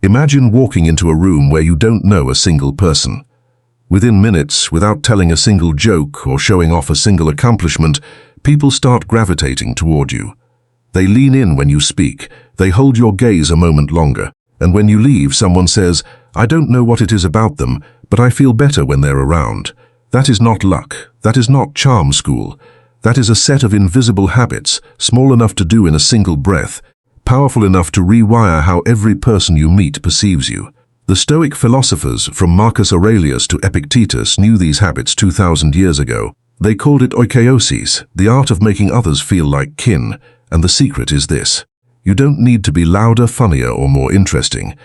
Imagine walking into a room where you don't know a single person. Within minutes, without telling a single joke or showing off a single accomplishment, people start gravitating toward you. They lean in when you speak, they hold your gaze a moment longer, and when you leave, someone says, "I don't know what it is about them, but I feel better when they're around." That is not luck. That is not charm school. That is a set of invisible habits, small enough to do in a single breath, powerful enough to rewire how every person you meet perceives you. The Stoic philosophers, from Marcus Aurelius to Epictetus, knew these habits 2,000 years ago. They called it oikeiosis, the art of making others feel like kin, and the secret is this. You don't need to be louder, funnier, or more interesting.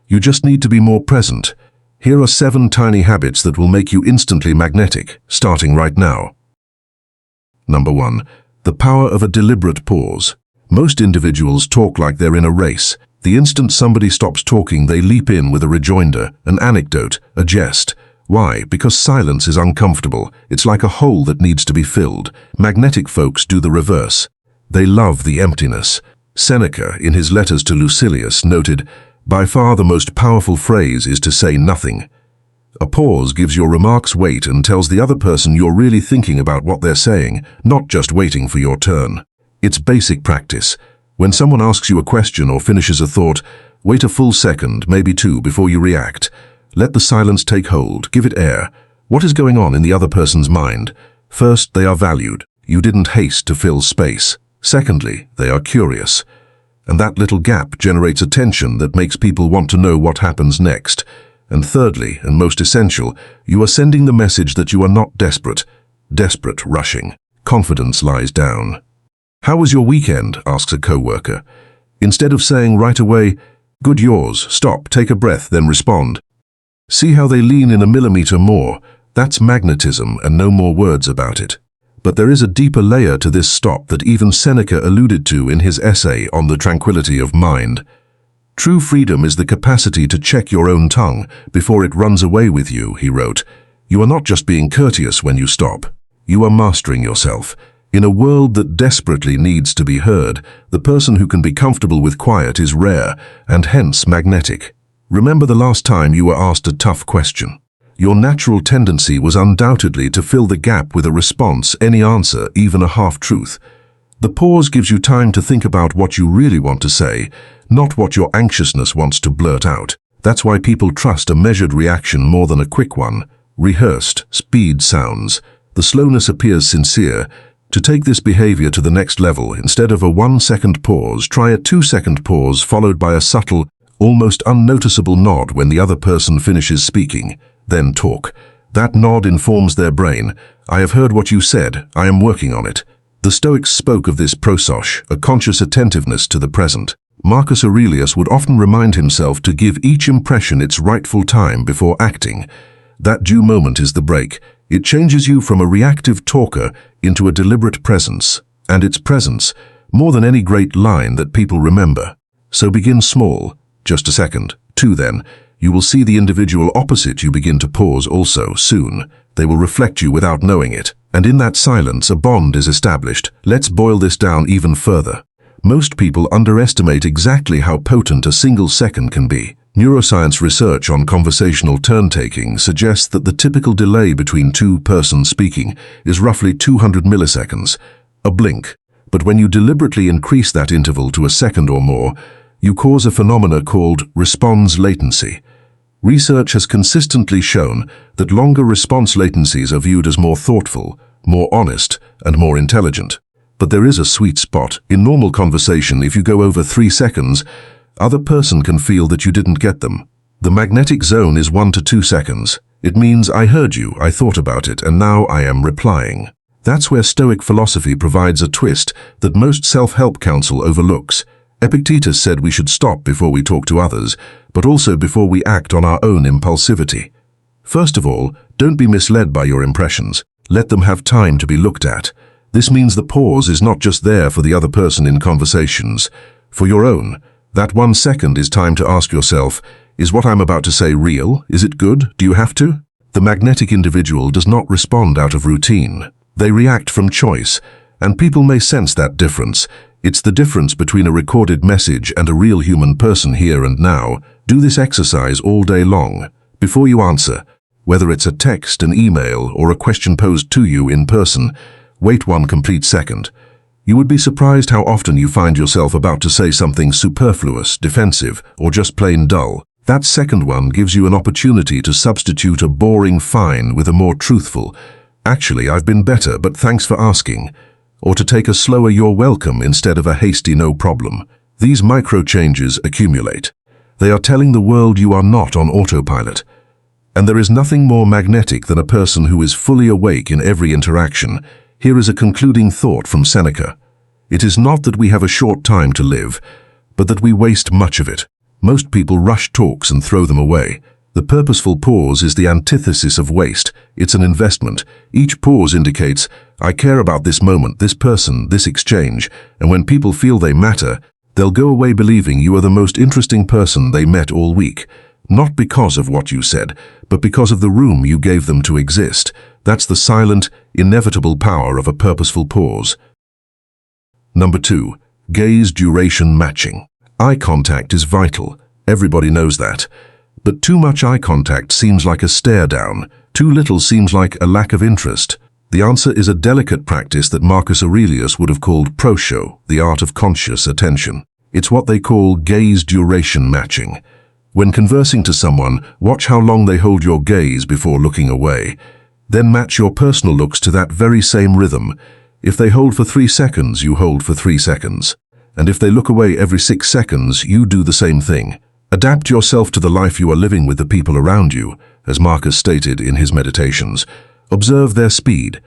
You just need to be more present. Here are 7 tiny habits that will make you instantly magnetic, starting right now. Number 1. The power of a deliberate pause. Most individuals talk like they're in a race. The instant somebody stops talking, they leap in with a rejoinder, an anecdote, a jest. Why? Because silence is uncomfortable. It's like a hole that needs to be filled. Magnetic folks do the reverse. They love the emptiness. Seneca, in his letters to Lucilius, noted, "By far the most powerful phrase is to say nothing." A pause gives your remarks weight and tells the other person you're really thinking about what they're saying, not just waiting for your turn. It's basic practice. When someone asks you a question or finishes a thought, wait a full second, maybe 2, before you react. Let the silence take hold, give it air. What is going on in the other person's mind? First, they are valued. You didn't haste to fill space. Secondly, they are curious. And that little gap generates a tension that makes people want to know what happens next. And thirdly, and most essential, you are sending the message that you are not desperate. Desperate, rushing. Confidence lies down. "How was your weekend?" asks a coworker. Instead of saying right away, "Good, yours," stop, take a breath, then respond. See how they lean in a millimeter more. That's magnetism and no more words about it. But there is a deeper layer to this stop that even Seneca alluded to in his essay on the tranquility of mind. True freedom is the capacity to check your own tongue before it runs away with you, he wrote. You are not just being courteous when you stop. You are mastering yourself. In a world that desperately needs to be heard, the person who can be comfortable with quiet is rare and hence magnetic. Remember the last time you were asked a tough question. Your natural tendency was undoubtedly to fill the gap with a response, any answer, even a half-truth. The pause gives you time to think about what you really want to say, not what your anxiousness wants to blurt out. That's why people trust a measured reaction more than a quick one. Rehearsed, speed sounds. The slowness appears sincere. To take this behavior to the next level, instead of a 1-second pause, try a 2-second pause followed by a subtle, almost unnoticeable nod when the other person finishes speaking. Then talk. That nod informs their brain. I have heard what you said. I am working on it. The Stoics spoke of this prosos, a conscious attentiveness to the present. Marcus Aurelius would often remind himself to give each impression its rightful time before acting. That due moment is the break. It changes you from a reactive talker into a deliberate presence. And it's presence, more than any great line that people remember. So begin small. Just a second. 2 then. You will see the individual opposite you begin to pause also soon. They will reflect you without knowing it. And in that silence, a bond is established. Let's boil this down even further. Most people underestimate exactly how potent a single second can be. Neuroscience research on conversational turn-taking suggests that the typical delay between 2 persons speaking is roughly 200 milliseconds, a blink. But when you deliberately increase that interval to a second or more, you cause a phenomena called response latency. Research has consistently shown that longer response latencies are viewed as more thoughtful, more honest, and more intelligent. But there is a sweet spot. In normal conversation, if you go over 3 seconds, other person can feel that you didn't get them. The magnetic zone is 1 to 2 seconds. It means I heard you, I thought about it, and now I am replying. That's where Stoic philosophy provides a twist that most self-help counsel overlooks. Epictetus said we should stop before we talk to others, but also before we act on our own impulsivity. First of all, don't be misled by your impressions. Let them have time to be looked at. This means the pause is not just there for the other person in conversations. For your own, that 1 second is time to ask yourself, is what I'm about to say real? Is it good? Do you have to? The magnetic individual does not respond out of routine. They react from choice, and people may sense that difference. It's the difference between a recorded message and a real human person here and now. Do this exercise all day long. Before you answer, whether it's a text, an email, or a question posed to you in person, wait 1 complete second. You would be surprised how often you find yourself about to say something superfluous, defensive, or just plain dull. That second one gives you an opportunity to substitute a boring fine with a more truthful, "Actually, I've been better, but thanks for asking," or to take a slower "You're welcome" instead of a hasty "no problem." These micro changes accumulate. They are telling the world you are not on autopilot. And there is nothing more magnetic than a person who is fully awake in every interaction. Here is a concluding thought from Seneca. It is not that we have a short time to live, but that we waste much of it. Most people rush talks and throw them away. The purposeful pause is the antithesis of waste. It's an investment. Each pause indicates, I care about this moment, this person, this exchange, and when people feel they matter, they'll go away believing you are the most interesting person they met all week. Not because of what you said, but because of the room you gave them to exist. That's the silent, inevitable power of a purposeful pause. Number 2, gaze duration matching. Eye contact is vital. Everybody knows that. But too much eye contact seems like a stare down. Too little seems like a lack of interest. The answer is a delicate practice that Marcus Aurelius would have called proscio, the art of conscious attention. It's what they call gaze duration matching. When conversing to someone, watch how long they hold your gaze before looking away. Then match your personal looks to that very same rhythm. If they hold for 3 seconds, you hold for 3 seconds. And if they look away every 6 seconds, you do the same thing. Adapt yourself to the life you are living with the people around you, as Marcus stated in his meditations. Observe their speed,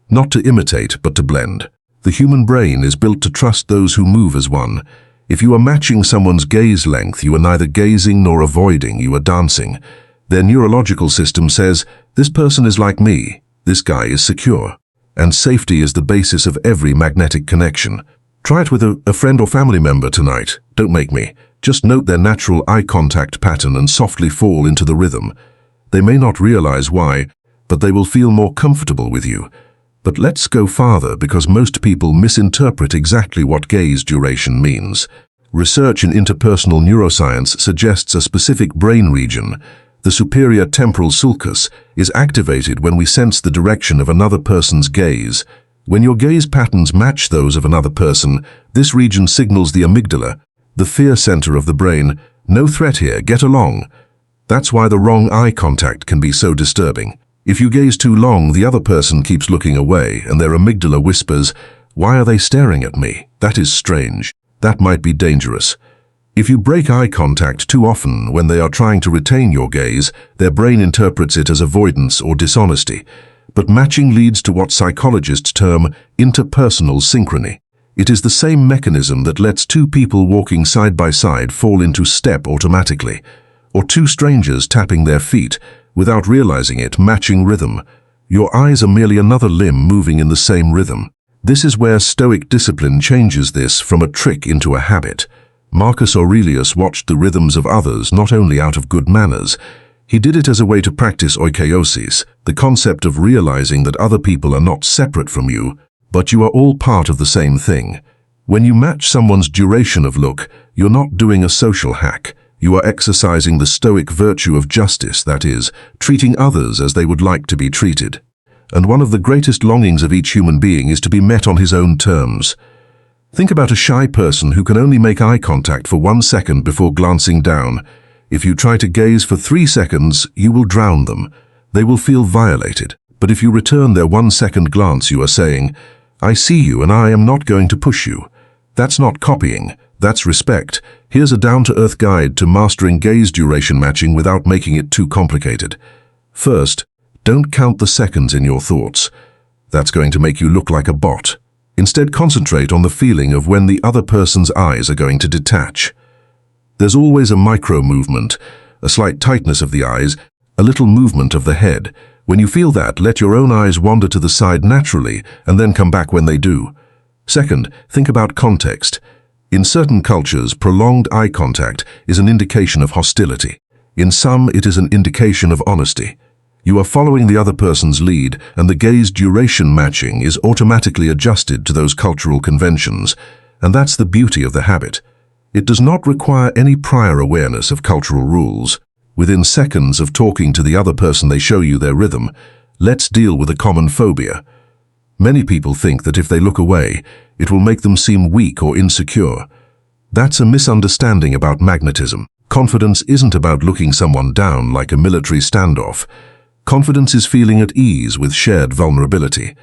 not to imitate but to blend. The human brain is built to trust those who move as one. If you are matching someone's gaze length, you are neither gazing nor avoiding, you are dancing. Their neurological system says, this person is like me, this guy is secure. And safety is the basis of every magnetic connection. Try it with a friend or family member tonight. Don't make me. Just note their natural eye contact pattern and softly fall into the rhythm. They may not realize why, but they will feel more comfortable with you. But let's go farther, because most people misinterpret exactly what gaze duration means. Research in interpersonal neuroscience suggests a specific brain region, the superior temporal sulcus, is activated when we sense the direction of another person's gaze. When your gaze patterns match those of another person, this region signals the amygdala, the fear center of the brain, no threat here, get along. That's why the wrong eye contact can be so disturbing. If you gaze too long, the other person keeps looking away, and their amygdala whispers, why are they staring at me? That is strange. That might be dangerous. If you break eye contact too often when they are trying to retain your gaze, their brain interprets it as avoidance or dishonesty. But matching leads to what psychologists term interpersonal synchrony. It is the same mechanism that lets 2 people walking side by side fall into step automatically, or 2 strangers tapping their feet, without realizing it, matching rhythm. Your eyes are merely another limb moving in the same rhythm. This is where Stoic discipline changes this from a trick into a habit. Marcus Aurelius watched the rhythms of others not only out of good manners. He did it as a way to practice oikeiosis, the concept of realizing that other people are not separate from you, but you are all part of the same thing. When you match someone's duration of look, you're not doing a social hack. You are exercising the Stoic virtue of justice, that is, treating others as they would like to be treated. And one of the greatest longings of each human being is to be met on his own terms. Think about a shy person who can only make eye contact for 1 second before glancing down. If you try to gaze for 3 seconds, you will drown them. They will feel violated. But if you return their 1 second glance, you are saying, I see you and I am not going to push you. That's not copying. That's respect. Here's a down-to-earth guide to mastering gaze duration matching without making it too complicated. First, don't count the seconds in your thoughts. That's going to make you look like a bot. Instead, concentrate on the feeling of when the other person's eyes are going to detach. There's always a micro-movement, a slight tightness of the eyes, a little movement of the head. When you feel that, let your own eyes wander to the side naturally and then come back when they do. Second, think about context. In certain cultures, prolonged eye contact is an indication of hostility. In some, it is an indication of honesty. You are following the other person's lead, and the gaze duration matching is automatically adjusted to those cultural conventions. And that's the beauty of the habit. It does not require any prior awareness of cultural rules. Within seconds of talking to the other person, they show you their rhythm. Let's deal with a common phobia. Many people think that if they look away, it will make them seem weak or insecure. That's a misunderstanding about magnetism. Confidence isn't about looking someone down like a military standoff. Confidence is feeling at ease with shared vulnerability.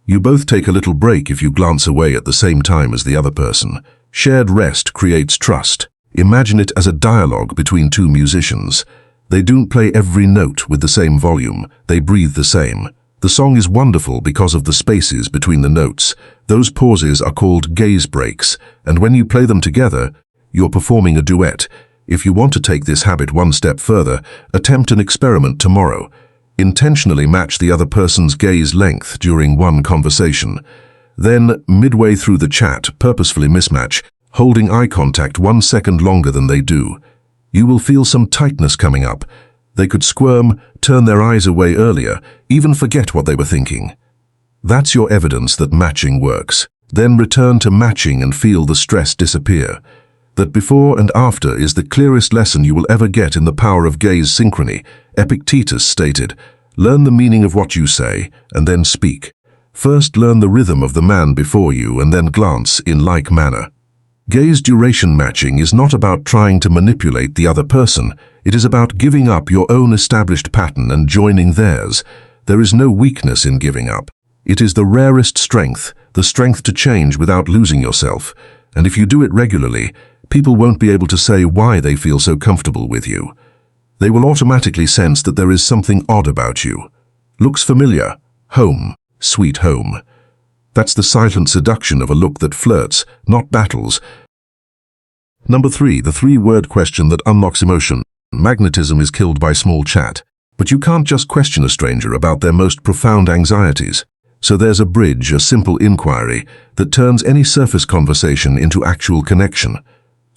You both take a little break if you glance away at the same time as the other person. Shared rest creates trust. Imagine it as a dialogue between two musicians. They don't play every note with the same volume. They breathe the same. The song is wonderful because of the spaces between the notes. Those pauses are called gaze breaks, and when you play them together, you're performing a duet. If you want to take this habit one step further, attempt an experiment tomorrow. Intentionally match the other person's gaze length during one conversation. Then, midway through the chat, purposefully mismatch, holding eye contact 1 second longer than they do. You will feel some tightness coming up. They could squirm, turn their eyes away earlier, even forget what they were thinking. That's your evidence that matching works. Then return to matching and feel the stress disappear. That before and after is the clearest lesson you will ever get in the power of gaze synchrony. Epictetus stated, "Learn the meaning of what you say, and then speak. First learn the rhythm of the man before you, and then glance in like manner." Gaze duration matching is not about trying to manipulate the other person. It is about giving up your own established pattern and joining theirs. There is no weakness in giving up. It is the rarest strength, the strength to change without losing yourself. And if you do it regularly, people won't be able to say why they feel so comfortable with you. They will automatically sense that there is something odd about you. Looks familiar. Home. Sweet home. That's the silent seduction of a look that flirts, not battles. Number 3, the 3-word question that unlocks emotion. Magnetism is killed by small chat. But you can't just question a stranger about their most profound anxieties. So there's a bridge, a simple inquiry, that turns any surface conversation into actual connection.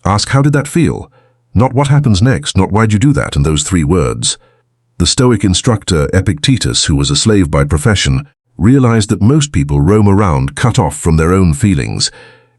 Ask, how did that feel? Not what happens next, not why'd you do that, and those 3 words. The Stoic instructor Epictetus, who was a slave by profession, realized that most people roam around cut off from their own feelings.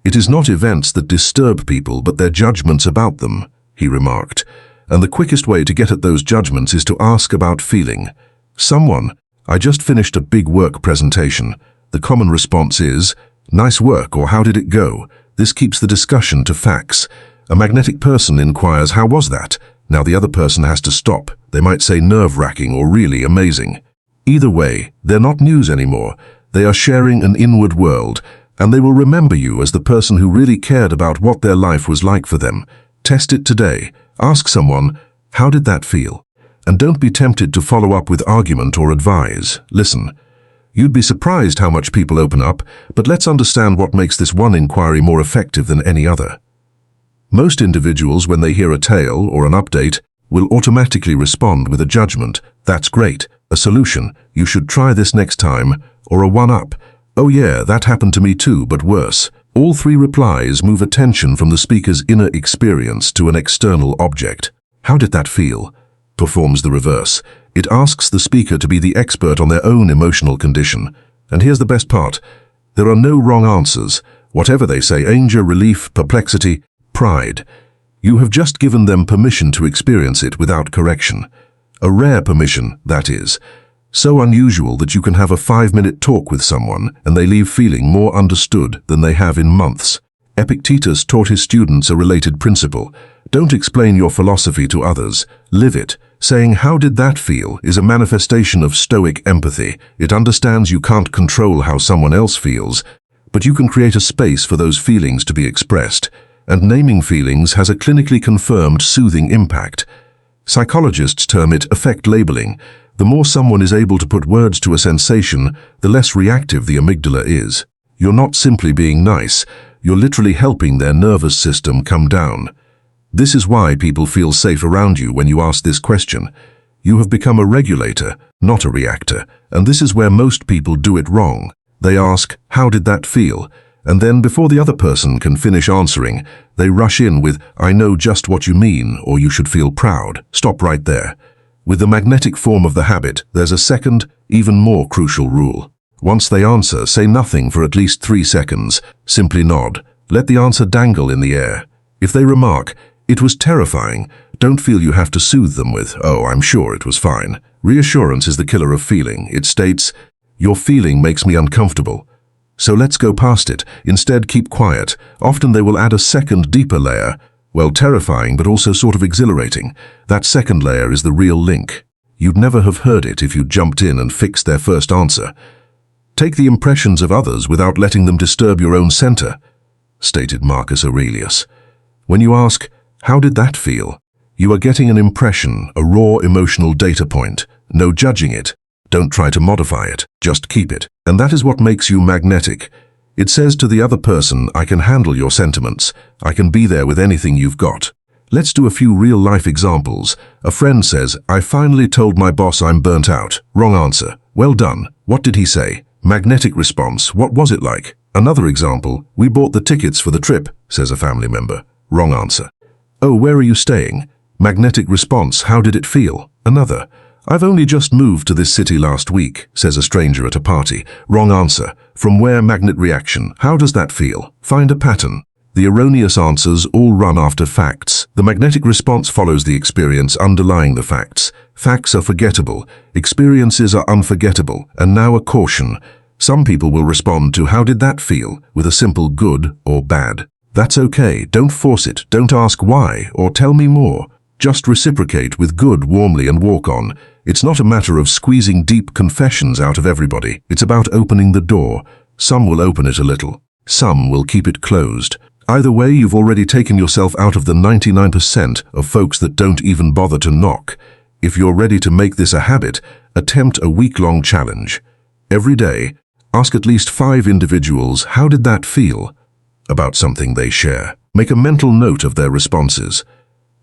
It is not events that disturb people, but their judgments about them, he remarked. And the quickest way to get at those judgments is to ask about feeling. Someone, I just finished a big work presentation. The common response is, nice work, or how did it go? This keeps the discussion to facts. A magnetic person inquires, how was that? Now the other person has to stop. They might say nerve-wracking or really amazing. Either way, they're not news anymore. They are sharing an inward world, and they will remember you as the person who really cared about what their life was like for them. Test it today. Ask someone, how did that feel? And don't be tempted to follow up with argument or advise. Listen. You'd be surprised how much people open up, but let's understand what makes this one inquiry more effective than any other. Most individuals, when they hear a tale or an update, will automatically respond with a judgment. That's great. A solution, you should try this next time, or a one-up. Oh yeah, that happened to me too, but worse. All 3 replies move attention from the speaker's inner experience to an external object. How did that feel? Performs the reverse. It asks the speaker to be the expert on their own emotional condition. And here's the best part. There are no wrong answers. Whatever they say, anger, relief, perplexity, pride. You have just given them permission to experience it without correction. A rare permission, that is. So unusual that you can have a 5-minute talk with someone and they leave feeling more understood than they have in months. Epictetus taught his students a related principle. Don't explain your philosophy to others. Live it. Saying, how did that feel, is a manifestation of Stoic empathy. It understands you can't control how someone else feels, but you can create a space for those feelings to be expressed. And naming feelings has a clinically confirmed soothing impact. Psychologists term it affect labeling. The more someone is able to put words to a sensation, the less reactive the amygdala is. You're not simply being nice, you're literally helping their nervous system come down. This is why people feel safe around you when you ask this question. You have become a regulator, not a reactor, and this is where most people do it wrong. They ask, how did that feel? And then before the other person can finish answering, they rush in with, I know just what you mean, or you should feel proud. Stop right there. With the magnetic form of the habit, there's a second, even more crucial rule. Once they answer, say nothing for at least 3 seconds. Simply nod. Let the answer dangle in the air. If they remark, "It was terrifying," don't feel you have to soothe them with, "Oh, I'm sure it was fine." Reassurance is the killer of feeling. It states, "Your feeling makes me uncomfortable, so let's go past it. Instead, keep quiet." Often they will add a second, deeper layer. Well, terrifying, but also sort of exhilarating. That second layer is the real link. You'd never have heard it if you'd jumped in and fixed their first answer. Take the impressions of others without letting them disturb your own center, stated Marcus Aurelius. When you ask, "How did that feel?" you are getting an impression, a raw emotional data point. No judging it. Don't try to modify it. Just keep it. And that is what makes you magnetic. It says to the other person, "I can handle your sentiments. I can be there with anything you've got." Let's do a few real-life examples. A friend says, "I finally told my boss I'm burnt out." Wrong answer. Well done. What did he say? Magnetic response. What was it like? Another example. "We bought the tickets for the trip," says a family member. Wrong answer. "Oh, where are you staying?" Magnetic response. How did it feel? Another. "I've only just moved to this city last week," says a stranger at a party. Wrong answer. From where? Magnet reaction. How does that feel? Find a pattern. The erroneous answers all run after facts. The magnetic response follows the experience underlying the facts. Facts are forgettable. Experiences are unforgettable. And now a caution. Some people will respond to "How did that feel?" with a simple good or bad. That's okay. Don't force it. Don't ask why or tell me more. Just reciprocate with good warmly and walk on. It's not a matter of squeezing deep confessions out of everybody. It's about opening the door. Some will open it a little. Some will keep it closed. Either way, you've already taken yourself out of the 99% of folks that don't even bother to knock. If you're ready to make this a habit, attempt a week-long challenge. Every day, ask at least 5 individuals, "How did that feel?" about something they share. Make a mental note of their responses.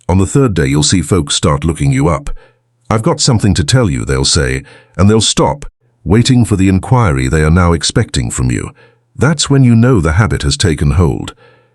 On the 3rd day, you'll see folks start looking you up. "I've got something to tell you," they'll say, and they'll stop, waiting for the inquiry they are now expecting from you. That's when you know the habit has taken hold.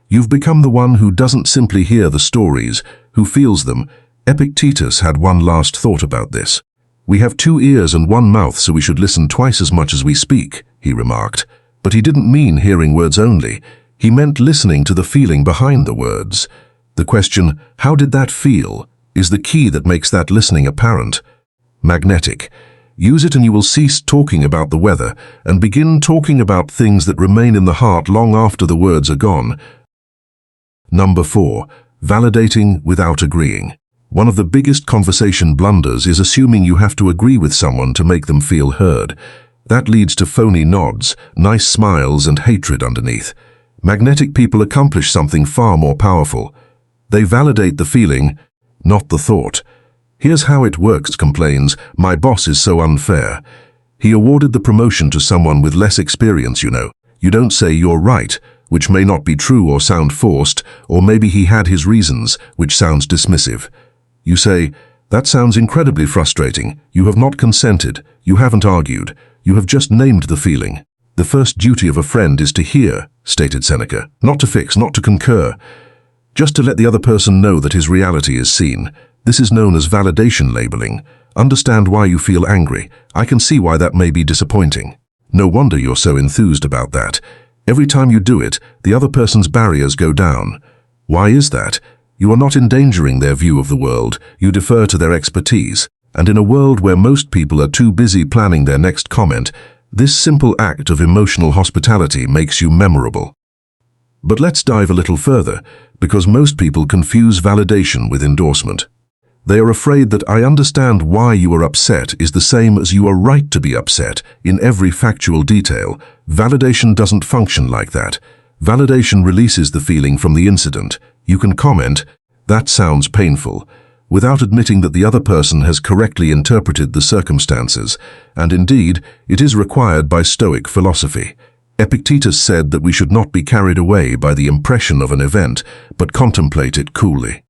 You've become the one who doesn't simply hear the stories, who feels them. Epictetus had one last thought about this. "We have 2 ears and 1 mouth, so we should listen twice as much as we speak," he remarked. But he didn't mean hearing words only. He meant listening to the feeling behind the words. The question, "How did that feel?" is the key that makes that listening apparent. Magnetic. Use it and you will cease talking about the weather and begin talking about things that remain in the heart long after the words are gone. Number 4. Validating without agreeing. One of the biggest conversation blunders is assuming you have to agree with someone to make them feel heard. That leads to phony nods, nice smiles, and hatred underneath. Magnetic people accomplish something far more powerful. They validate the feeling, not the thought. "Here's how it works," complains, "My boss is so unfair. He awarded the promotion to someone with less experience, you know." You don't say "You're right," which may not be true or sound forced, or maybe he had his reasons, which sounds dismissive. You say, "That sounds incredibly frustrating. You have not consented. You haven't argued. You have just named the feeling." The first duty of a friend is to hear, stated Seneca, not to fix, not to concur. Just to let the other person know that his reality is seen. This is known as validation labeling. Understand why you feel angry. I can see why that may be disappointing. No wonder you're so enthused about that. Every time you do it, the other person's barriers go down. Why is that? You are not endangering their view of the world. You defer to their expertise. And in a world where most people are too busy planning their next comment, this simple act of emotional hospitality makes you memorable. But let's dive a little further, because most people confuse validation with endorsement. They are afraid that "I understand why you are upset" is the same as "you are right to be upset" in every factual detail. Validation doesn't function like that. Validation releases the feeling from the incident. You can comment, "That sounds painful," without admitting that the other person has correctly interpreted the circumstances, and indeed, it is required by Stoic philosophy. Epictetus said that we should not be carried away by the impression of an event, but contemplate it coolly.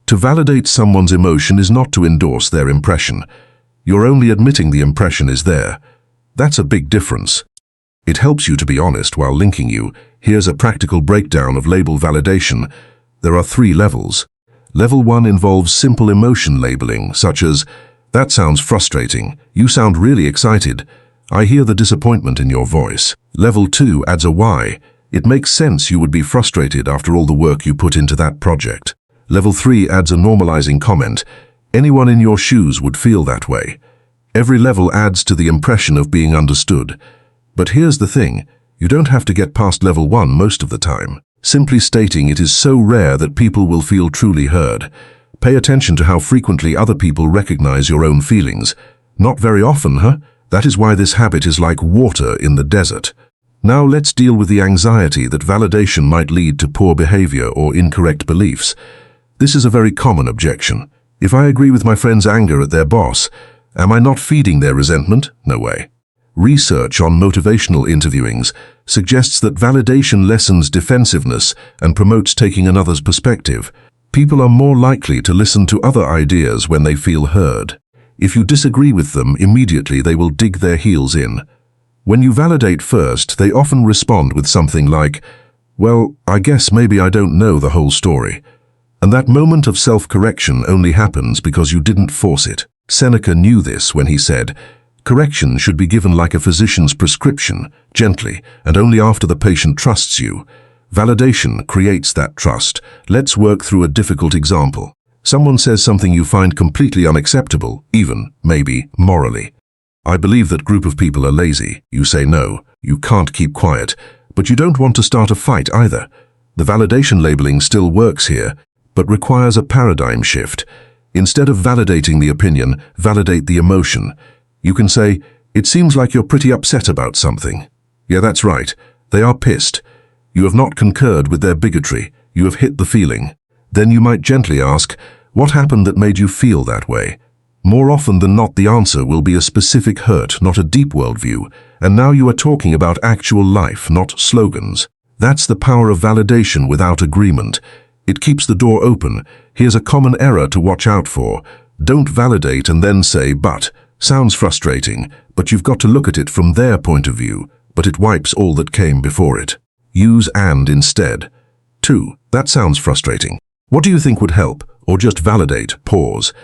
To validate someone's emotion is not to endorse their impression. You're only admitting the impression is there. That's a big difference. It helps you to be honest while linking you. Here's a practical breakdown of label validation. There are 3 levels. Level 1 involves simple emotion labeling, such as, "That sounds frustrating. You sound really excited. I hear the disappointment in your voice." Level 2 adds a why. It makes sense you would be frustrated after all the work you put into that project. Level 3 adds a normalizing comment. Anyone in your shoes would feel that way. Every level adds to the impression of being understood. But here's the thing, you don't have to get past level 1 most of the time. Simply stating it is so rare that people will feel truly heard. Pay attention to how frequently other people recognize your own feelings. Not very often, huh? That is why this habit is like water in the desert. Now let's deal with the anxiety that validation might lead to poor behavior or incorrect beliefs. This is a very common objection. If I agree with my friend's anger at their boss, am I not feeding their resentment? No way. Research on motivational interviewings suggests that validation lessens defensiveness and promotes taking another's perspective. People are more likely to listen to other ideas when they feel heard. If you disagree with them, immediately they will dig their heels in. When you validate first, they often respond with something like, "Well, I guess maybe I don't know the whole story." And that moment of self-correction only happens because you didn't force it. Seneca knew this when he said, "Correction should be given like a physician's prescription, gently, and only after the patient trusts you." Validation creates that trust. Let's work through a difficult example. Someone says something you find completely unacceptable, even, maybe, morally. "I believe that group of people are lazy." You say no, you can't keep quiet, but you don't want to start a fight either. The validation labeling still works here, but requires a paradigm shift. Instead of validating the opinion, validate the emotion. You can say, "It seems like you're pretty upset about something." Yeah, that's right. They are pissed. You have not concurred with their bigotry. You have hit the feeling. Then you might gently ask, "What happened that made you feel that way?" More often than not, the answer will be a specific hurt, not a deep worldview. And now you are talking about actual life, not slogans. That's the power of validation without agreement. It keeps the door open. Here's a common error to watch out for. Don't validate and then say, "But." Sounds frustrating, but you've got to look at it from their point of view, but it wipes all that came before it. Use "and" instead. 2. That sounds frustrating. What do you think would help? Or just validate, pause.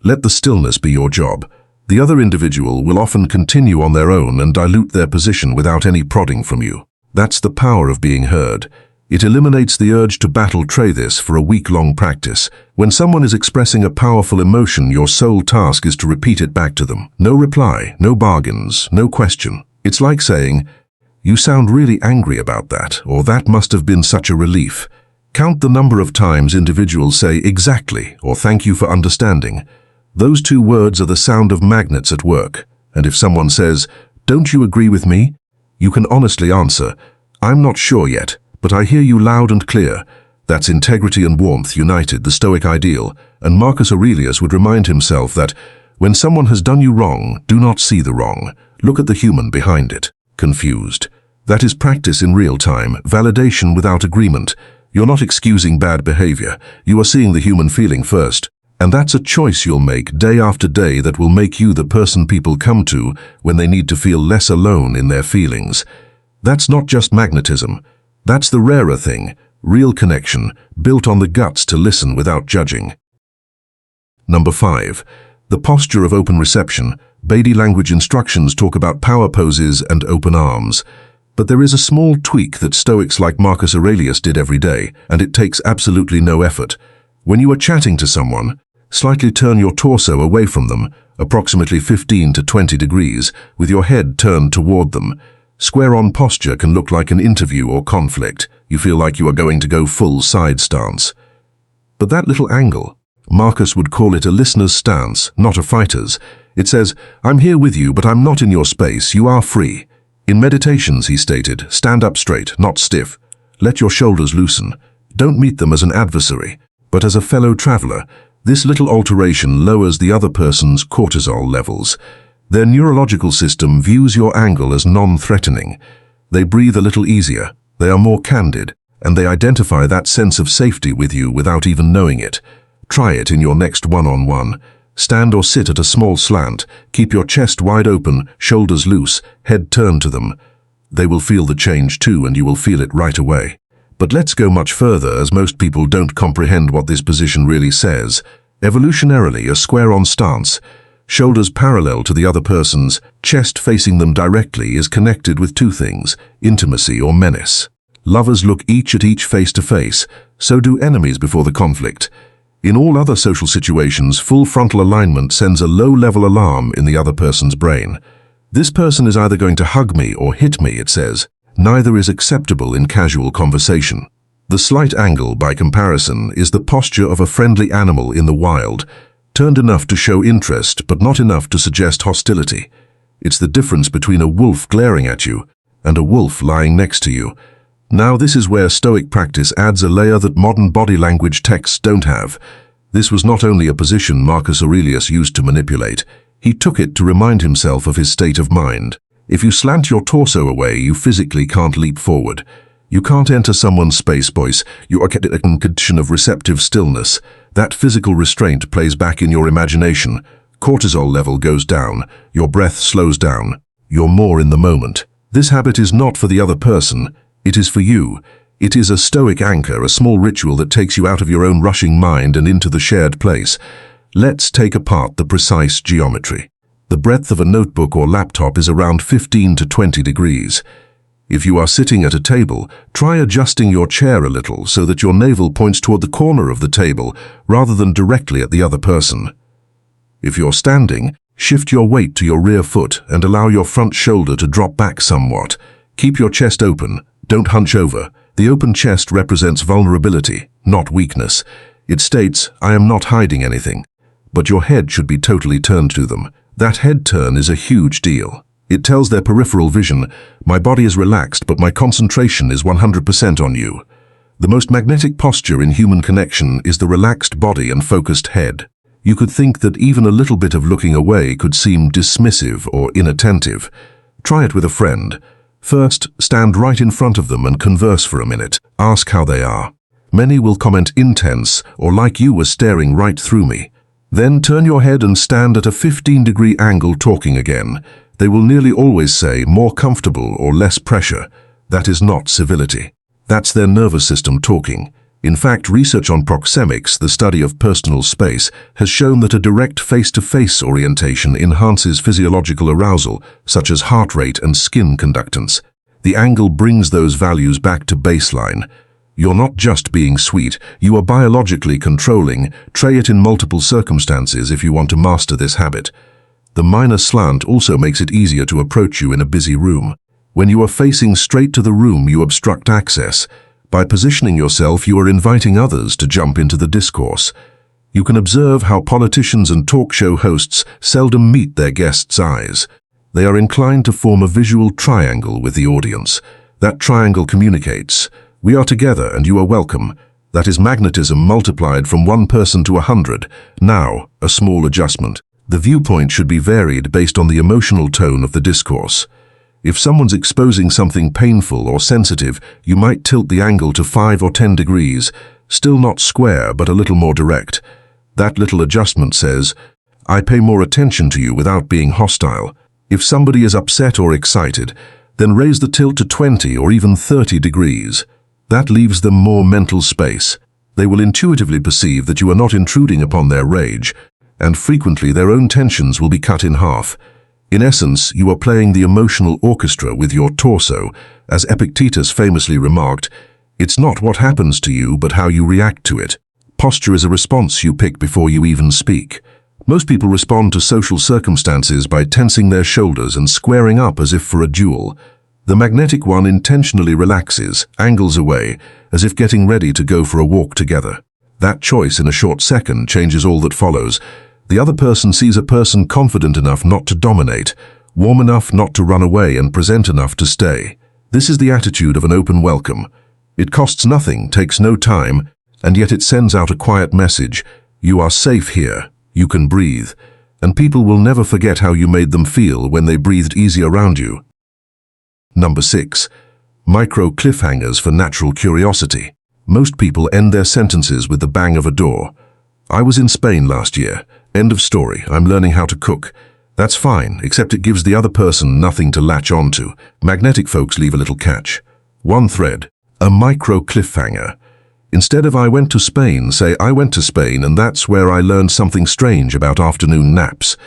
Let the stillness be your job. The other individual will often continue on their own and dilute their position without any prodding from you. That's the power of being heard. It eliminates the urge to battle-tray this for a week-long practice. When someone is expressing a powerful emotion, your sole task is to repeat it back to them. No reply, no bargains, no question. It's like saying, "You sound really angry about that," or "That must have been such a relief." Count the number of times individuals say "exactly" or "thank you for understanding." Those 2 words are the sound of magnets at work. And if someone says, "Don't you agree with me?" you can honestly answer, "I'm not sure yet, but I hear you loud and clear." That's integrity and warmth united, the Stoic ideal. And Marcus Aurelius would remind himself that when someone has done you wrong, do not see the wrong. Look at the human behind it. Confused. That is practice in real time, validation without agreement. You're not excusing bad behavior. You are seeing the human feeling first. And that's a choice you'll make day after day that will make you the person people come to when they need to feel less alone in their feelings. That's not just magnetism. That's the rarer thing, real connection, built on the guts to listen without judging. Number 5. The posture of open reception. Body language instructions talk about power poses and open arms. But there is a small tweak that Stoics like Marcus Aurelius did every day, and it takes absolutely no effort. When you are chatting to someone, slightly turn your torso away from them, approximately 15 to 20 degrees, with your head turned toward them. Square-on posture can look like an interview or conflict. You feel like you are going to go full side stance. But that little angle, Marcus would call it a listener's stance, not a fighter's. It says, "I'm here with you, but I'm not in your space. You are free." In meditations, he stated, stand up straight, not stiff. Let your shoulders loosen. Don't meet them as an adversary, but as a fellow traveler. This little alteration lowers the other person's cortisol levels. Their neurological system views your angle as non-threatening. They breathe a little easier, they are more candid, and they identify that sense of safety with you without even knowing it. Try it in your next one-on-one. Stand or sit at a small slant, keep your chest wide open, shoulders loose, head turned to them. They will feel the change too, and you will feel it right away. But let's go much further, as most people don't comprehend what this position really says. Evolutionarily, a square-on stance, shoulders parallel to the other person's, chest facing them directly, is connected with 2 things, intimacy or menace. Lovers look each at each face to face, so do enemies before the conflict. In all other social situations, full frontal alignment sends a low-level alarm in the other person's brain. This person is either going to hug me or hit me, it says. Neither is acceptable in casual conversation. The slight angle, by comparison, is the posture of a friendly animal in the wild, turned enough to show interest but not enough to suggest hostility. It's the difference between a wolf glaring at you and a wolf lying next to you. Now this is where Stoic practice adds a layer that modern body language texts don't have. This was not only a position Marcus Aurelius used to manipulate, he took it to remind himself of his state of mind. If you slant your torso away, you physically can't leap forward. You can't enter someone's space voice. You are in a condition of receptive stillness. That physical restraint plays back in your imagination. Cortisol level goes down. Your breath slows down. You're more in the moment. This habit is not for the other person. It is for you. It is a Stoic anchor, a small ritual that takes you out of your own rushing mind and into the shared place. Let's take apart the precise geometry. The breadth of a notebook or laptop is around 15 to 20 degrees. If you are sitting at a table, try adjusting your chair a little so that your navel points toward the corner of the table rather than directly at the other person. If you're standing, shift your weight to your rear foot and allow your front shoulder to drop back somewhat. Keep your chest open. Don't hunch over. The open chest represents vulnerability, not weakness. It states, I am not hiding anything. But your head should be totally turned to them. That head turn is a huge deal. It tells their peripheral vision, my body is relaxed but my concentration is 100% on you. The most magnetic posture in human connection is the relaxed body and focused head. You could think that even a little bit of looking away could seem dismissive or inattentive. Try it with a friend. First, stand right in front of them and converse for a minute. Ask how they are. Many will comment intense or like you were staring right through me. Then turn your head and stand at a 15-degree angle talking again. They will nearly always say more comfortable or less pressure. That is not civility. That's their nervous system talking. In fact, research on proxemics, the study of personal space, has shown that a direct face-to-face orientation enhances physiological arousal, such as heart rate and skin conductance. The angle brings those values back to baseline. You're not just being sweet, you are biologically controlling. Try it in multiple circumstances if you want to master this habit. The minor slant also makes it easier to approach you in a busy room. When you are facing straight to the room, you obstruct access. By positioning yourself, you are inviting others to jump into the discourse. You can observe how politicians and talk show hosts seldom meet their guests' eyes. They are inclined to form a visual triangle with the audience. That triangle communicates, we are together and you are welcome. That is magnetism multiplied from one person to 100. Now, a small adjustment. The viewpoint should be varied based on the emotional tone of the discourse. If someone's exposing something painful or sensitive, you might tilt the angle to 5 or 10 degrees, still not square but a little more direct. That little adjustment says, I pay more attention to you without being hostile. If somebody is upset or excited, then raise the tilt to 20 or even 30 degrees. That leaves them more mental space. They will intuitively perceive that you are not intruding upon their rage, and frequently their own tensions will be cut in half. In essence, you are playing the emotional orchestra with your torso. As Epictetus famously remarked, it's not what happens to you, but how you react to it. Posture is a response you pick before you even speak. Most people respond to social circumstances by tensing their shoulders and squaring up as if for a duel. The magnetic one intentionally relaxes, angles away, as if getting ready to go for a walk together. That choice in a short second changes all that follows. The other person sees a person confident enough not to dominate, warm enough not to run away, and present enough to stay. This is the attitude of an open welcome. It costs nothing, takes no time, and yet it sends out a quiet message. You are safe here, you can breathe, and people will never forget how you made them feel when they breathed easy around you. Number 6. Micro cliffhangers for natural curiosity. Most people end their sentences with the bang of a door. I was in Spain last year. End of story. I'm learning how to cook. That's fine, except it gives the other person nothing to latch onto. Magnetic folks leave a little catch. One thread. A micro cliffhanger. Instead of I went to Spain, say I went to Spain and that's where I learned something strange about afternoon naps.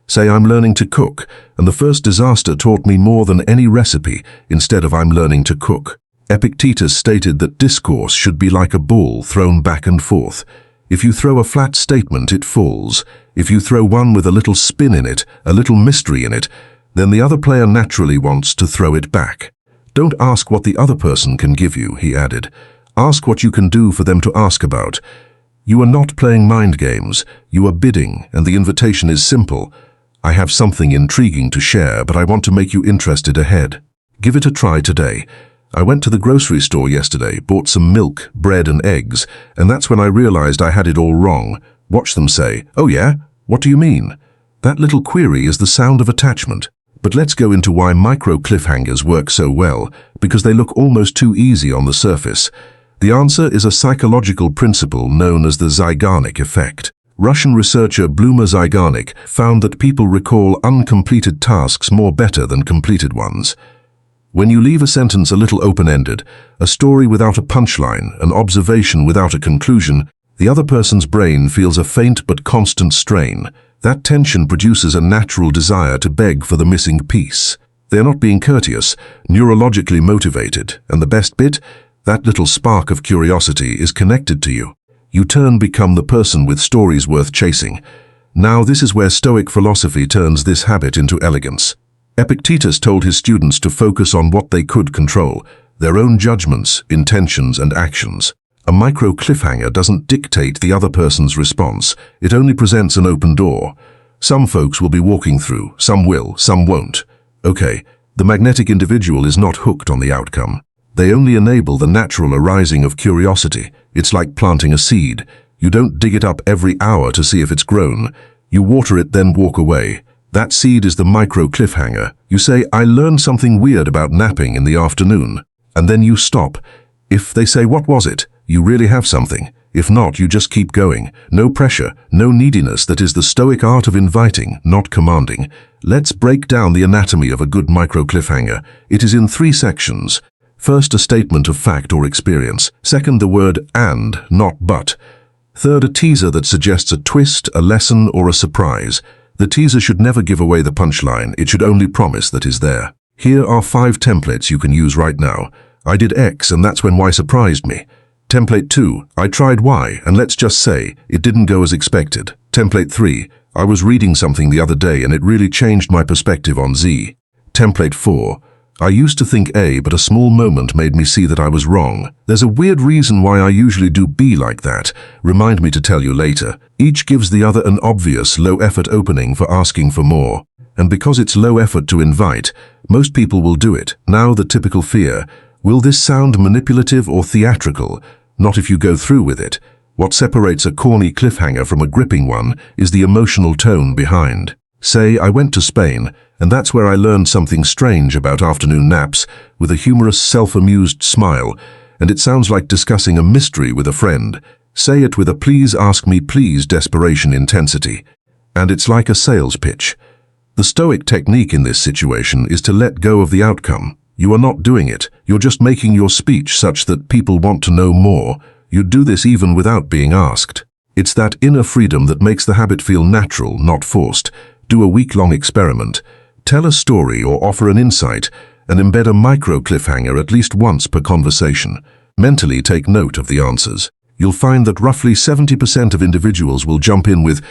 Say I'm learning to cook, and the first disaster taught me more than any recipe, instead of I'm learning to cook. Epictetus stated that discourse should be like a ball thrown back and forth. If you throw a flat statement, it falls. If you throw one with a little spin in it, a little mystery in it, then the other player naturally wants to throw it back. Don't ask what the other person can give you, he added. Ask what you can do for them to ask about. You are not playing mind games. You are bidding, and the invitation is simple. I have something intriguing to share, but I want to make you interested ahead. Give it a try today. I went to the grocery store yesterday, bought some milk, bread and eggs, and that's when I realized I had it all wrong. Watch them say, "Oh yeah? What do you mean?" That little query is the sound of attachment. But let's go into why micro cliffhangers work so well, because they look almost too easy on the surface. The answer is a psychological principle known as the Zeigarnik effect. Russian researcher Bluma Zeigarnik found that people recall uncompleted tasks more better than completed ones. When you leave a sentence a little open-ended, a story without a punchline, an observation without a conclusion, the other person's brain feels a faint but constant strain. That tension produces a natural desire to beg for the missing piece. They are not being courteous, neurologically motivated, and the best bit? That little spark of curiosity is connected to you. You become the person with stories worth chasing. Now this is where Stoic philosophy turns this habit into elegance. Epictetus told his students to focus on what they could control, their own judgments, intentions, and actions. A micro cliffhanger doesn't dictate the other person's response. It only presents an open door. Some folks will be walking through, some will, some won't. Okay, the magnetic individual is not hooked on the outcome. They only enable the natural arising of curiosity. It's like planting a seed. You don't dig it up every hour to see if it's grown. You water it, then walk away. That seed is the micro cliffhanger. You say, "I learned something weird about napping in the afternoon." And then you stop. If they say, "What was it?" you really have something. If not, you just keep going. No pressure, no neediness. That is the Stoic art of inviting, not commanding. Let's break down the anatomy of a good micro cliffhanger. It is in 3 sections. First, a statement of fact or experience. Second, the word and, not but. Third, a teaser that suggests a twist, a lesson, or a surprise. The teaser should never give away the punchline. It should only promise that is there. Here are 5 templates you can use right now. I did X, and that's when Y surprised me. Template 2, I tried Y, and let's just say, it didn't go as expected. Template 3, I was reading something the other day and it really changed my perspective on Z. Template 4, I used to think A, but a small moment made me see that I was wrong. There's a weird reason why I usually do B like that. Remind me to tell you later. Each gives the other an obvious, low-effort opening for asking for more. And because it's low effort to invite, most people will do it. Now the typical fear. Will this sound manipulative or theatrical? Not if you go through with it. What separates a corny cliffhanger from a gripping one is the emotional tone behind. Say, I went to Spain, and that's where I learned something strange about afternoon naps, with a humorous, self-amused smile, and it sounds like discussing a mystery with a friend. Say it with a please ask me please desperation intensity. And it's like a sales pitch. The Stoic technique in this situation is to let go of the outcome. You are not doing it. You're just making your speech such that people want to know more. You do this even without being asked. It's that inner freedom that makes the habit feel natural, not forced. Do a week-long experiment. Tell a story or offer an insight, and embed a micro cliffhanger at least once per conversation. Mentally take note of the answers. You'll find that roughly 70% of individuals will jump in with,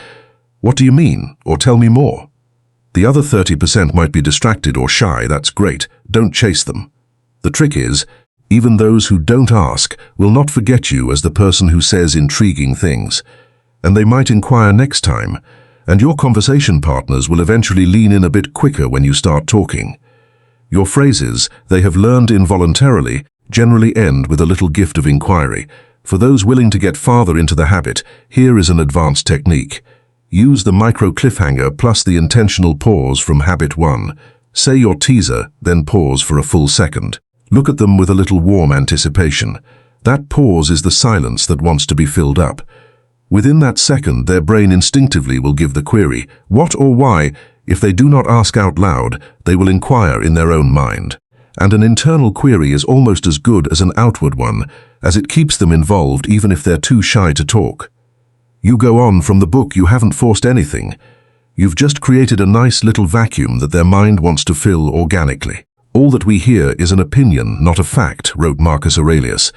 "What do you mean?" or "Tell me more." The other 30% might be distracted or shy. That's great. Don't chase them. The trick is, even those who don't ask will not forget you as the person who says intriguing things. And they might inquire next time. And your conversation partners will eventually lean in a bit quicker when you start talking. Your phrases, they have learned involuntarily, generally end with a little gift of inquiry. For those willing to get farther into the habit, here is an advanced technique. Use the micro cliffhanger plus the intentional pause from habit 1. Say your teaser, then pause for a full second. Look at them with a little warm anticipation. That pause is the silence that wants to be filled up. Within that second, their brain instinctively will give the query, what or why. If they do not ask out loud, they will inquire in their own mind. And an internal query is almost as good as an outward one, as it keeps them involved even if they're too shy to talk. You go on from the book, you haven't forced anything. You've just created a nice little vacuum that their mind wants to fill organically. All that we hear is an opinion, not a fact, wrote Marcus Aurelius.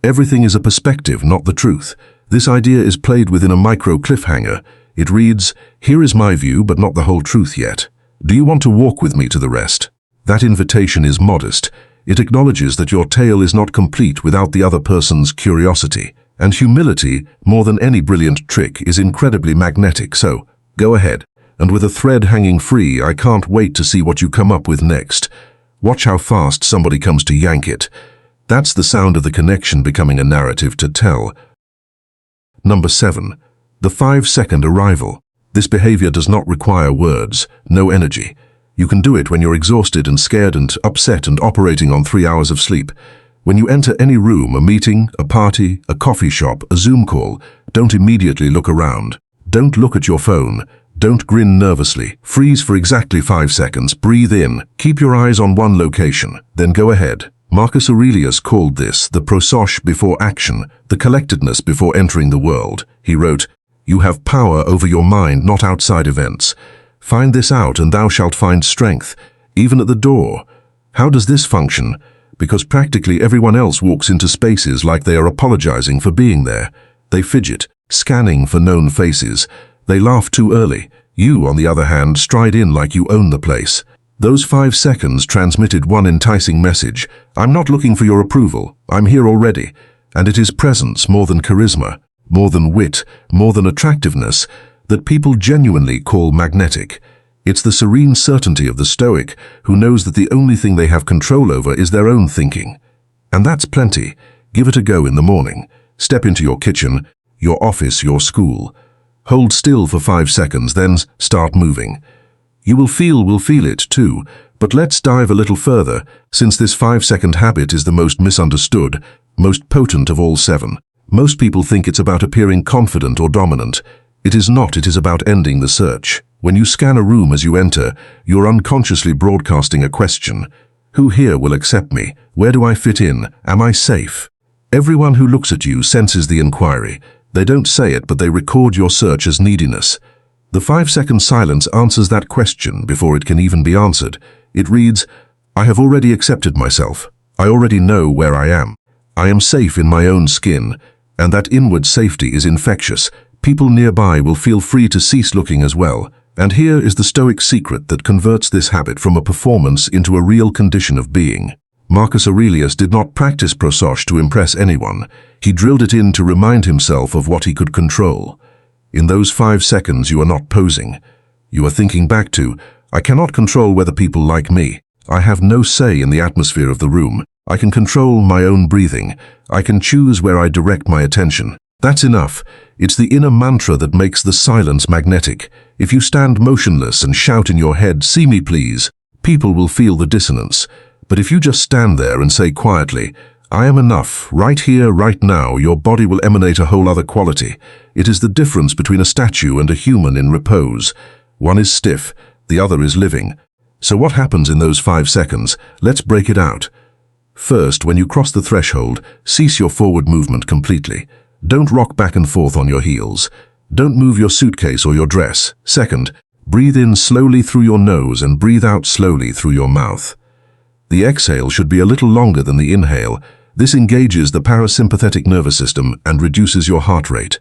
Everything is a perspective, not the truth. This idea is played within a micro cliffhanger. It reads, "Here is my view, but not the whole truth yet. Do you want to walk with me to the rest?" That invitation is modest. It acknowledges that your tale is not complete without the other person's curiosity. And humility, more than any brilliant trick, is incredibly magnetic, so go ahead. And with a thread hanging free, I can't wait to see what you come up with next. Watch how fast somebody comes to yank it. That's the sound of the connection becoming a narrative to tell. Number 7. The 5-second arrival. This behavior does not require words, no energy. You can do it when you're exhausted and scared and upset and operating on 3 hours of sleep. When you enter any room, a meeting, a party, a coffee shop, a Zoom call, don't immediately look around. Don't look at your phone. Don't grin nervously. Freeze for exactly 5 seconds. Breathe in. Keep your eyes on one location. Then go ahead. Marcus Aurelius called this the prosoche before action, the collectedness before entering the world. He wrote, "You have power over your mind, not outside events. Find this out and thou shalt find strength, even at the door." How does this function? Because practically everyone else walks into spaces like they are apologizing for being there. They fidget, scanning for known faces. They laugh too early. You, on the other hand, stride in like you own the place. Those 5 seconds transmitted one enticing message. I'm not looking for your approval. I'm here already. And it is presence more than charisma, more than wit, more than attractiveness, that people genuinely call magnetic. It's the serene certainty of the Stoic, who knows that the only thing they have control over is their own thinking. And that's plenty. Give it a go in the morning. Step into your kitchen, your office, your school. Hold still for 5 seconds, then start moving. You will feel it too, but let's dive a little further, since this 5-second habit is the most misunderstood, most potent of all 7. Most people think it's about appearing confident or dominant. It is not, it is about ending the search. When you scan a room as you enter, you're unconsciously broadcasting a question. Who here will accept me? Where do I fit in? Am I safe? Everyone who looks at you senses the inquiry. They don't say it, but they record your search as neediness. The 5-second silence answers that question before it can even be answered. It reads, "I have already accepted myself. I already know where I am. I am safe in my own skin." And that inward safety is infectious. People nearby will feel free to cease looking as well. And here is the Stoic secret that converts this habit from a performance into a real condition of being. Marcus Aurelius did not practice prosoche to impress anyone. He drilled it in to remind himself of what he could control. In those 5 seconds, you are not posing. You are thinking back to, I cannot control whether people like me. I have no say in the atmosphere of the room. I can control my own breathing. I can choose where I direct my attention. That's enough. It's the inner mantra that makes the silence magnetic. If you stand motionless and shout in your head, "See me please," people will feel the dissonance. But if you just stand there and say quietly, "I am enough, right here, right now," your body will emanate a whole other quality. It is the difference between a statue and a human in repose. One is stiff, the other is living. So what happens in those 5 seconds? Let's break it out. First, when you cross the threshold, cease your forward movement completely. Don't rock back and forth on your heels. Don't move your suitcase or your dress. Second, breathe in slowly through your nose and breathe out slowly through your mouth. The exhale should be a little longer than the inhale. This engages the parasympathetic nervous system and reduces your heart rate.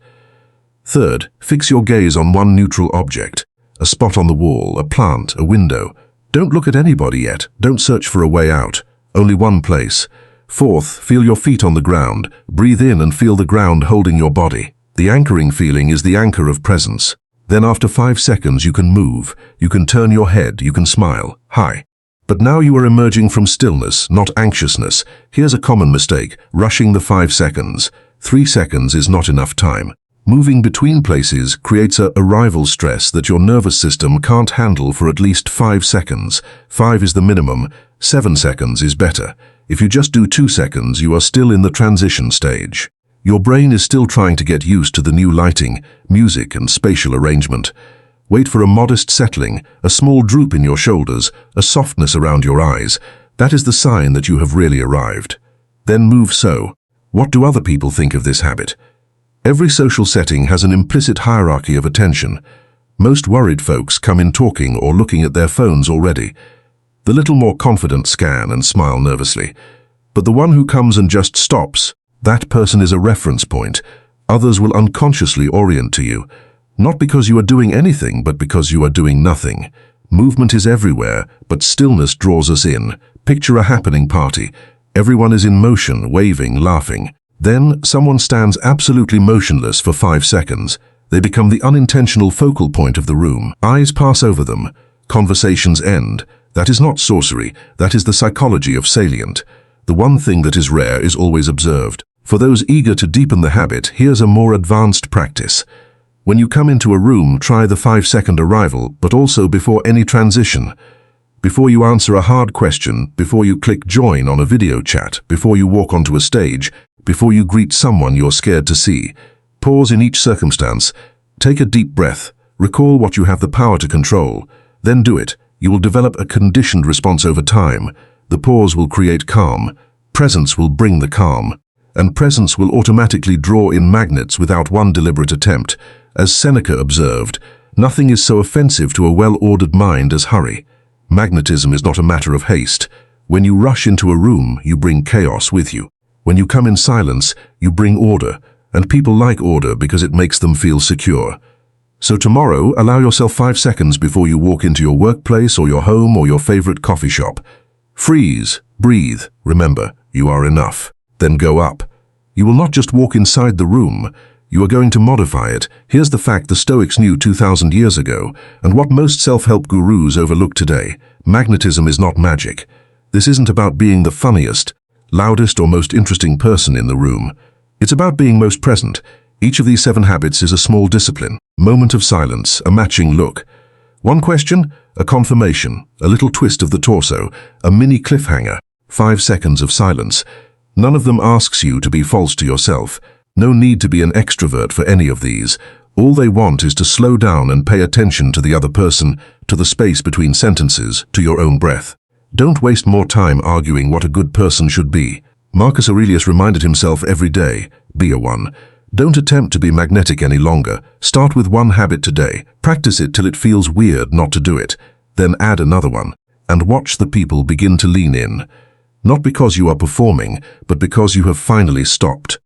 Third, fix your gaze on one neutral object. A spot on the wall, a plant, a window. Don't look at anybody yet. Don't search for a way out. Only one place. Fourth, feel your feet on the ground. Breathe in and feel the ground holding your body. The anchoring feeling is the anchor of presence. Then after 5 seconds you can move. You can turn your head. You can smile. Hi. But now you are emerging from stillness, not anxiousness. Here's a common mistake, rushing the 5 seconds. 3 seconds is not enough time. Moving between places creates a arrival stress that your nervous system can't handle for at least 5 seconds. 5 is the minimum. 7 seconds is better. If you just do 2 seconds, you are still in the transition stage. Your brain is still trying to get used to the new lighting, music, and spatial arrangement. Wait for a modest settling, a small droop in your shoulders, a softness around your eyes. That is the sign that you have really arrived. Then move so. What do other people think of this habit? Every social setting has an implicit hierarchy of attention. Most worried folks come in talking or looking at their phones already. The little more confident scan and smile nervously. But the one who comes and just stops, that person is a reference point. Others will unconsciously orient to you. Not because you are doing anything, but because you are doing nothing. Movement is everywhere, but stillness draws us in. Picture a happening party. Everyone is in motion, waving, laughing. Then someone stands absolutely motionless for 5 seconds. They become the unintentional focal point of the room. Eyes pass over them. Conversations end. That is not sorcery. That is the psychology of salient. The one thing that is rare is always observed. For those eager to deepen the habit, here's a more advanced practice. When you come into a room, try the 5-second arrival, but also before any transition. Before you answer a hard question, before you click join on a video chat, before you walk onto a stage, before you greet someone you're scared to see. Pause in each circumstance. Take a deep breath. Recall what you have the power to control. Then do it. You will develop a conditioned response over time. The pause will create calm. Presence will bring the calm. And presence will automatically draw in magnets without one deliberate attempt. As Seneca observed, nothing is so offensive to a well-ordered mind as hurry. Magnetism is not a matter of haste. When you rush into a room, you bring chaos with you. When you come in silence, you bring order. And people like order because it makes them feel secure. So tomorrow, allow yourself 5 seconds before you walk into your workplace or your home or your favorite coffee shop. Freeze, breathe, remember, you are enough. Then go up. You will not just walk inside the room. You are going to modify it. Here's the fact the Stoics knew 2,000 years ago, and what most self-help gurus overlook today. Magnetism is not magic. This isn't about being the funniest, loudest, or most interesting person in the room. It's about being most present. Each of these 7 habits is a small discipline, moment of silence, a matching look. One question, a confirmation, a little twist of the torso, a mini cliffhanger, 5 seconds of silence. None of them asks you to be false to yourself. No need to be an extrovert for any of these. All they want is to slow down and pay attention to the other person, to the space between sentences, to your own breath. Don't waste more time arguing what a good person should be. Marcus Aurelius reminded himself every day, be a one. Don't attempt to be magnetic any longer. Start with one habit today. Practice it till it feels weird not to do it. Then add another one. And watch the people begin to lean in. Not because you are performing, but because you have finally stopped.